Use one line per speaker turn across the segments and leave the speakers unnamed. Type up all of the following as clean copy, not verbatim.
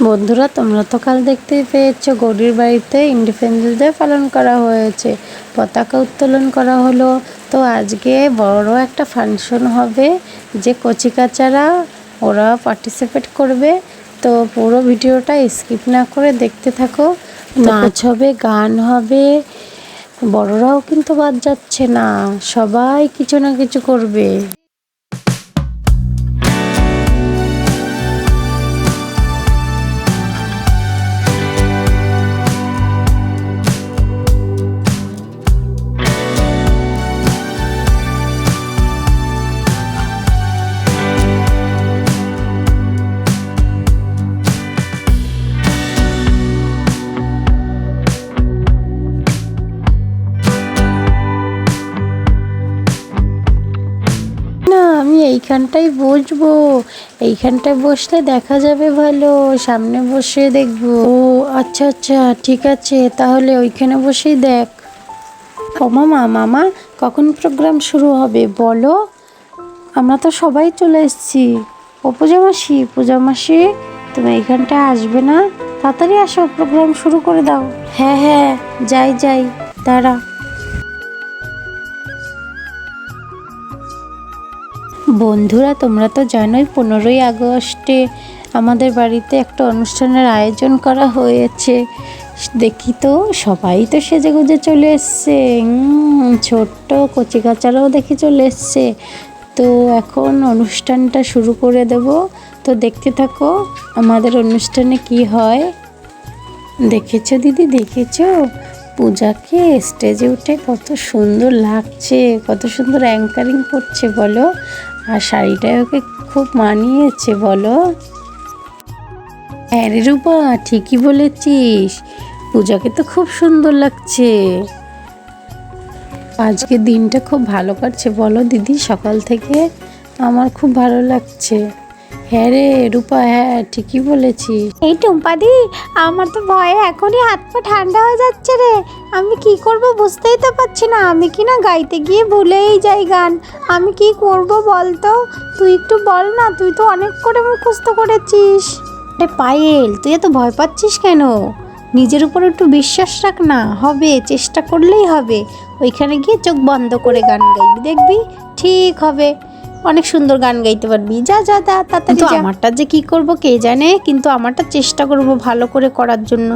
বন্ধুরা, তোমরা তো কাল দেখতেই পেয়েছো গৌরীর বাড়িতে ইন্ডিপেন্ডেন্স ডে পালন করা হয়েছে, পতাকা উত্তোলন করা হলো। তো আজকে বড় একটা ফাংশন হবে, যে কচিকাচারা ওরা পার্টিসিপেট করবে। তো পুরো ভিডিওটা স্কিপ না করে দেখতে থাকো। নাচ হবে, গান হবে, বড়রাও কিন্তু বাদ যাচ্ছে না, সবাই কিছু না কিছু করবে। আমি এইখানটাই বসবো, এইখানটায় বসলে দেখা যাবে ভালো, সামনে বসে দেখবো। ও আচ্ছা আচ্ছা, ঠিক আছে, তাহলে ওইখানে বসেই দেখ। ও মামা, মামা কখন প্রোগ্রাম শুরু হবে বলো? আমরা তো সবাই চলে এসেছি। ও পূজামাসি, পূজামাসি তুমি এইখানটায় আসবে না? তাড়াতাড়ি আসো, প্রোগ্রাম শুরু করে দাও। হ্যাঁ হ্যাঁ, যাই যাই, দাঁড়া। বন্ধুরা, তোমরা তো জানোই 15ই আগস্টে আমাদের বাড়িতে একটা অনুষ্ঠানের আয়োজন করা হয়েছে। দেখি তো সবাই তো সেজেগুজে চলে এসছে, ছোট্ট কচিকাচারাও দেখি চলে এসছে। তো এখন অনুষ্ঠানটা শুরু করে দেব, তো দেখতে থাকো আমাদের অনুষ্ঠানে কি হয়। দেখেছো দিদি, দেখেছো পূজাকে স্টেজে উঠে কত সুন্দর লাগছে, কত সুন্দর অ্যাঙ্কারিং করছে বলো, আর শাড়িটা ওকে খুব মানিয়েছে বলো। হ্যাঁ রে রূপা, ঠিকই বলেছিস, পূজাকে তো খুব সুন্দর লাগছে। আজকে দিনটা খুব ভালো কাটছে বলো দিদি, সকাল থেকে আমার খুব ভালো লাগছে। হ্যাঁ রে রূপা, হ্যাঁ ঠিকই বলেছিস।
এই টুম্পাদি, আমার তো ভয়ে এখনই হাত পা ঠান্ডা হয়ে যাচ্ছে রে। আমি কি করব বুঝতেই তো পারছি না, আমি কি না গাইতে গিয়ে ভুলেই যাই গান। আমি কি করব বল তো, তুই একটু বল না, তুই তো অনেক করে মুখস্থ করেছিস।
আরে পায়েল, তুই এত ভয় পাচ্ছিস কেন? নিজের উপর একটু বিশ্বাস রাখ না, হবে, চেষ্টা করলেই হবে। ওইখানে গিয়ে চোখ বন্ধ করে গান গাইবি, দেখবি ঠিক হবে, অনেক সুন্দর গান গাইতে পারবি। যা যা যা তাড়াতাড়ি যা। আমারটা যে কি করব কে জানে, কিন্তু আমারটা চেষ্টা করব ভালো করে করার জন্য।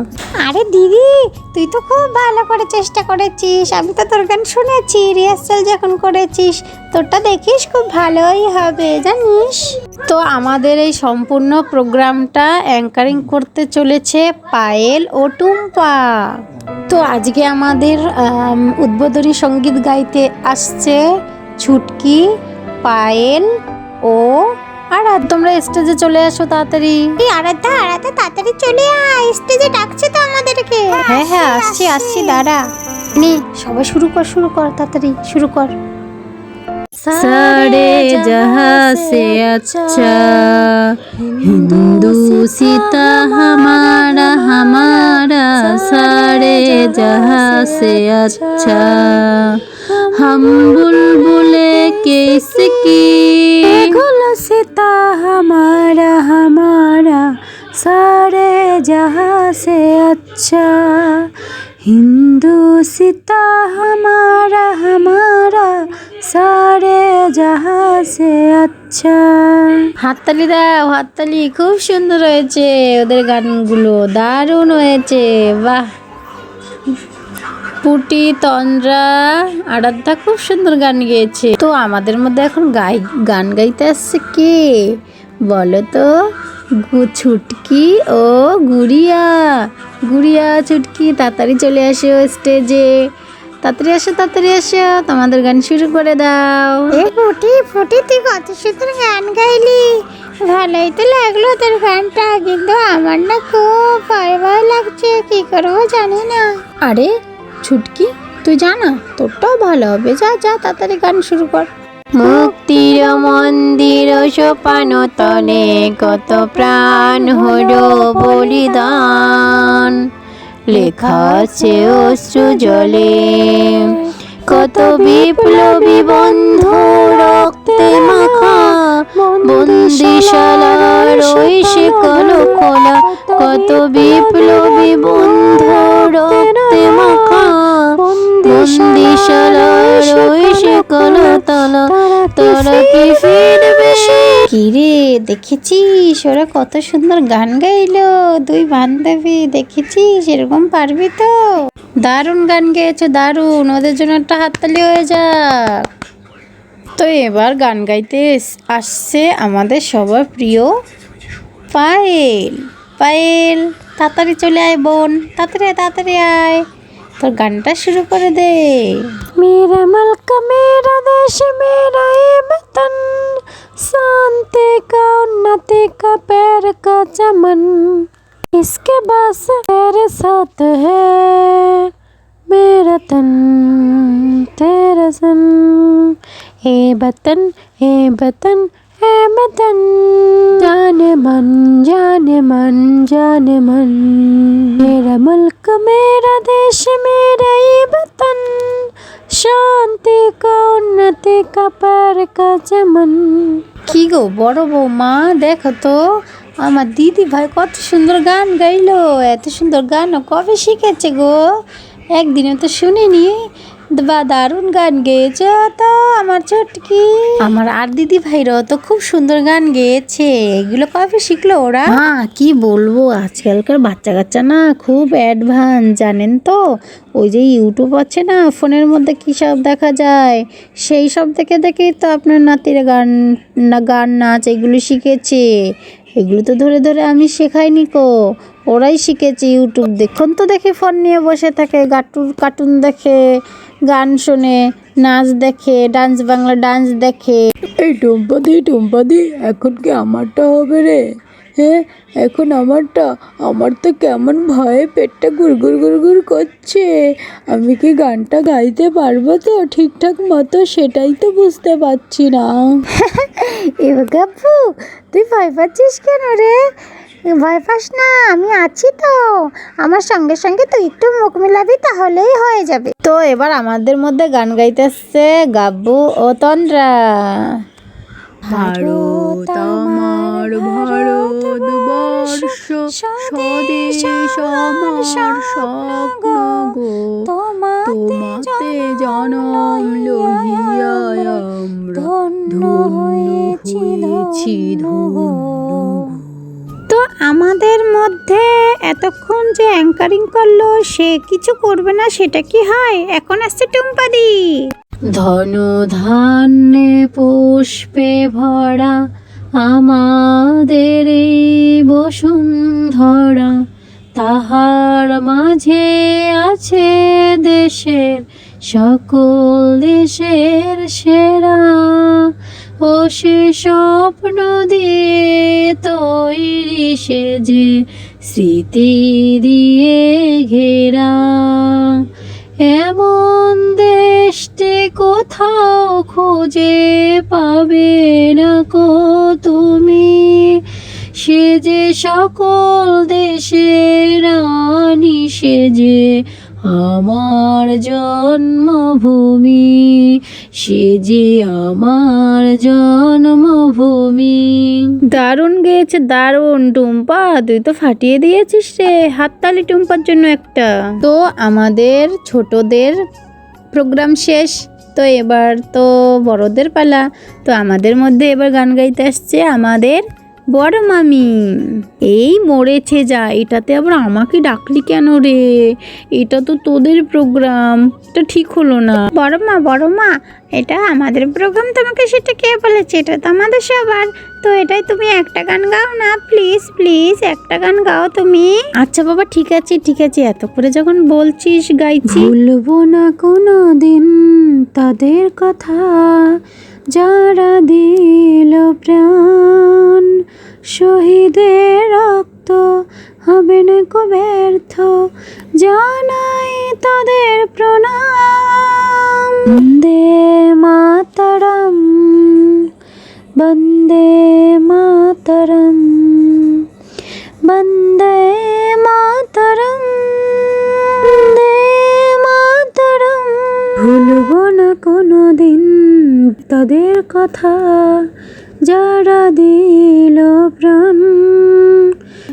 আরে দিদি, তুই তো খুব ভালো করে চেষ্টা করেছিস, আমি তো তোর গান শুনেছি, রিহার্সাল যখন করেছিস। তোরটা দেখিস খুব ভালোই হবে জানিস।
তো আমাদের এই সম্পূর্ণ প্রোগ্রামটা অ্যাঙ্কারিং করতে চলেছে পায়েল ও টুম্পা। তো আজকে আমাদের উদ্বোধনী সঙ্গীত গাইতে আসছে ছুটকি, পায়েল ও আর তোমরা স্টেজে চলে আসো তাড়াতাড়ি।
এই আরাধ্যা, আরাধ্যা তাড়াতাড়ি চলে আয়, স্টেজে ডাকছে তো আমাদেরকে।
হ্যাঁ হ্যাঁ, আসছি আসছি, দাঁড়া। নে সবাই শুরু কর, শুরু কর, তাড়াতাড়ি শুরু কর। सारे जहाँ से अच्छा हिंदुस्ता हमारा हमारा, सारे जहाँ से अच्छा हम बुलबुले किसकी गुलसिता हमारा हमारा, सारे जहाँ से अच्छा हिंदुस्ता हमारा हमारा, सारे जहाँ से अच्छा। হাততালি দাও, হাততালি, খুব সুন্দর হয়েছে, ওদের গানগুলো দারুণ হয়েছে, বাহ। পুটি, তন্দ্রা, আরাধ্যা খুব সুন্দর গান গেয়েছে। তো আমাদের মধ্যে এখন গান গাইতে আসছে কে বলো তো? ছুটকি ও গুড়িয়া। গুড়িয়া, ছুটকি তাড়াতাড়ি চলে আসো স্টেজে, তাড়াতাড়ি আসো, তাড়াতাড়ি আসো, তোমাদের গান শুরু করে দাও।
এ ফুটি, ফুটি তুই কত সুন্দর গান গাইলি, ভালোই তো লাগলো তোর গানটা, কিন্তু আমার না খুব ভয় ভয় লাগছে, কি করবো জানি না।
আরে ছুটকি, তুই জানা তোরটাও ভালো হবে, যা যা তাড়াতাড়ি গান শুরু কর। মুক্তির মন্দির সোপান তলে কত প্রাণ হলো বলিদান, লেখা আছে অশ্রু জলে কত বিপ্লবী বন্ধু রক্তে মাখা, বন্দিশালার ওই শিকল খোলা শত বিপ্লবী বন্ধু রক্তে মাখা বন্দিশালার ওই শিকল তালা, তারা কি ফিরবে সে? কিরে দেখেছিস ওরা কত সুন্দর গান গাইলো, দুই বান্ধবী দেখেছিস? এরকম পারবি তো? দারুণ গান গেয়েছে, দারুণ। ওদের জন্য একটা হাততালি হয়ে যাক। তো এবার গান গাইতে আসছে আমাদের সবার প্রিয় পায়েল। পায়েল তাড়াতাড়ি চলে আয় বোন, তাড়াতাড়ি তাড়াতাড়ি আয়, তোর গানটা শুরু করে দে।
मेरा मुल्क मेरा देश मेरा ये वतन, शांति का उन्नति का पैर का चमन, इसके बस तेरे साथ है मेरा तन तेरा सन, हे वतन हे वतन हे वतन, जाने मन जाने मन जाने मन, मेरा मुल्क मेरा देश मेरा ये वतन, শান্তি কা উন্নতি কা পার কা চমন।
কি গো বড় বৌমা, দেখো তো আমার দিদি ভাই কত সুন্দর গান গাইলো। এত সুন্দর গান কবে শিখেছে গো? একদিনে তো শুনিনি। বা দারুণ গান গেয়েছে তো আমার ছোটকি। আমার আর দিদি ভাইরাও তো খুব সুন্দর গান গেয়েছে। এগুলো কবে শিখলো ওরা? হ্যাঁ কি বলবো, আজকালকার বাচ্চা কাচ্চা না খুব অ্যাডভান্স, জানেন তো? ওই যে ইউটিউব আছে না, ফোনের মধ্যে কী সব দেখা যায়, সেই সব দেখে দেখেই তো আপনার নাতিরা গান নাচ এগুলো শিখেছে। এগুলো তো ধরে ধরে আমি শেখাইনি কো, ওরাই শিখেছে ইউটিউব দেখুন তো, দেখে ফোন নিয়ে বসে থাকে, কার্টুন দেখে, গান শোনে, নাচ দেখে, ডান্স বাংলা ডান্স দেখে।
এই টুম্পাদি এখন কি আমারটা হবে রে? হ্যাঁ এখন আমারটা, আমার তো কেমন ভয়ে পেটটা গুড় করছে। আমি কি গানটা গাইতে পারবো তো ঠিকঠাক মতো, সেটাই তো বুঝতে পারছি না।
এবার গাব্বু তুই ভয় পাচ্ছিস কেন রে? ভয় পাস না, আমি আছি তো। আমার সঙ্গে সঙ্গে তুই একটু মুখ মিলাবি, তাহলেই হয়ে যাবে।
তো এবার আমাদের মধ্যে গান গাইতে আসছে গাব্বু ও তন্দ্রা।
ভারত আমার ভারতবর্ষ, স্বদেশ আমার স্বপ্ন গো, তোমাতে জনম লইয়া আমরা ধন্য হয়েছি ধন্য।
তো আমাদের মধ্যে এতক্ষণ যে অ্যাঙ্কারিং করলো সে কিছু করবে না, সেটা কি হয়? এখন আসছে টুম্পাদি।
ধন ধান্যে পুষ্পে ভরা আমাদের এই বসুন্ধরা, তাহার মাঝে আছে দেশের সকল দেশের সেরা, ও সে স্বপ্ন দিয়ে তৈরি সে যে স্মৃতি দিয়ে ঘেরা, এমন দেশটি কোথাও খুঁজে পাবে না কো তুমি, সে যে সকল দেশের রানী, সে যে আমার জন্মভূমি, সে যে আমার জন্মভূমি। দারুণ গেয়েছে, দারুণ টুম্পা, তুই তো ফাটিয়ে দিয়েছিস রে। হাততালি টুম্পার জন্য একটা। তো আমাদের ছোটদের প্রোগ্রাম শেষ, তো এবার তো বড়দের পালা। তো আমাদের মধ্যে এবার গান গাইতে আসছে আমাদের বড় মামি। এই মরেছে যা, এটাতে আবার আমাকে ডাকলি কেন রে? এটা তো তোদের প্রোগ্রাম, এটা ঠিক হলো না।
বড় মা এটা আমাদের প্রোগ্রাম, তোমাকে সেটা কে বলেছে? এটা তো আমাদের সবার। তো এটাই তুমি একটা গান গাও না, প্লিজ প্লিজ একটা গান গাও তুমি।
আচ্ছা বাবা ঠিক আছে ঠিক আছে, এত করে যখন বলছিস গাইছি।
ভুলবো না কোনো দিন তাদের কথা, যারা দিল প্রাণ, শহীদের রক্ত হবে না কো ব্যর্থ, জানাই তাদের প্রণাম। বন্দে মাতরম বন্দে মাতরম বন্দে মাতরম বন্দে মাতরম। ভুলবো না কোনো দিন তাদের কথা, যারা দিল প্রাণ,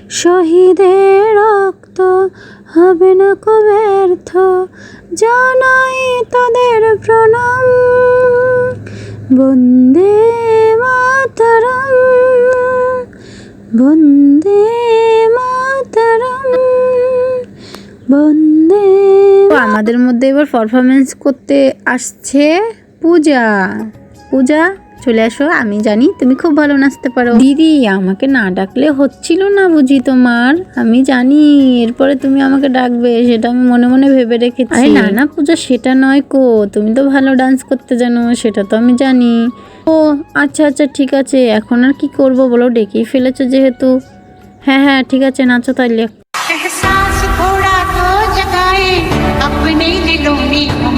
শহীদের রক্ত হবে না কো ব্যর্থ, জানাই তাদের প্রণাম। বন্দে মাতরম, বন্দে মাতরম, বন্দে। আমাদের মধ্যে এবার পারফরমেন্স করতে আসছে পূজা। পূজা চলে আসো, আমি জানি তুমি খুব ভালো নাচতে পারো। দিদি আমাকে না ডাকলে হচ্ছিল না বুঝি তোমার, আমি জানি এরপরে তুমি আমাকে ডাকবে, সেটা আমি মনে মনে ভেবে রেখেছি। আরে না না পূজা, সেটা নয় কো, তুমি তো ভালো ডান্স করতে জানো, সেটা তো আমি জানি। ও আচ্ছা আচ্ছা ঠিক আছে, এখন আর কি করব বলো, ডেকেই ফেলেছো যেহেতু। হ্যাঁ হ্যাঁ ঠিক আছে, নাচো তাইলে।
एहसास थोड़ा तो जगाए अपने दिलों में हम,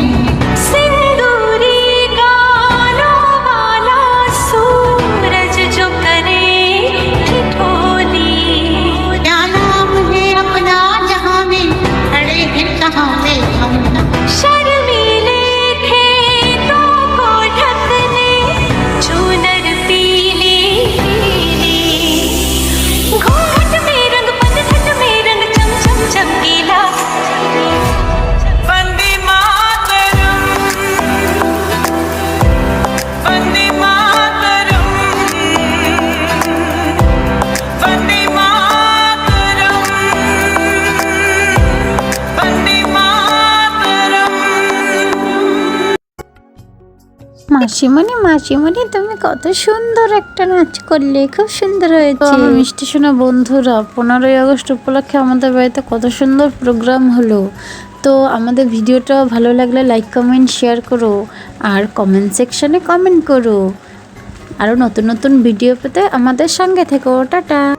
सिंदूरी गालों वाला सूरज जो करे ठिठोली, क्या नाम है अपना जहां में खड़े हैं कहां पे हम, शर्मीले खेतों को ढकने चूनर पीली पीली, घूंघट में रंग पतझट में रंग चमचम चमकीला, वंदे मातरम, वंदे मातरम, वंदे मातरम, वंदे मातरम।
মাসিমণি মাসিমণি, তুমি কত সুন্দর একটা নাচ করলে, খুব সুন্দর হয়েছে। আমার মিষ্টি শোনা বন্ধুরা, 15ই আগস্ট উপলক্ষে আমাদের বাড়িতে কত সুন্দর প্রোগ্রাম হলো। তো আমাদের ভিডিওটা ভালো লাগলে লাইক কমেন্ট শেয়ার করো, আর কমেন্ট সেকশনে কমেন্ট করো। আরও নতুন নতুন ভিডিও পেতে আমাদের সঙ্গে থেকো। টাটা।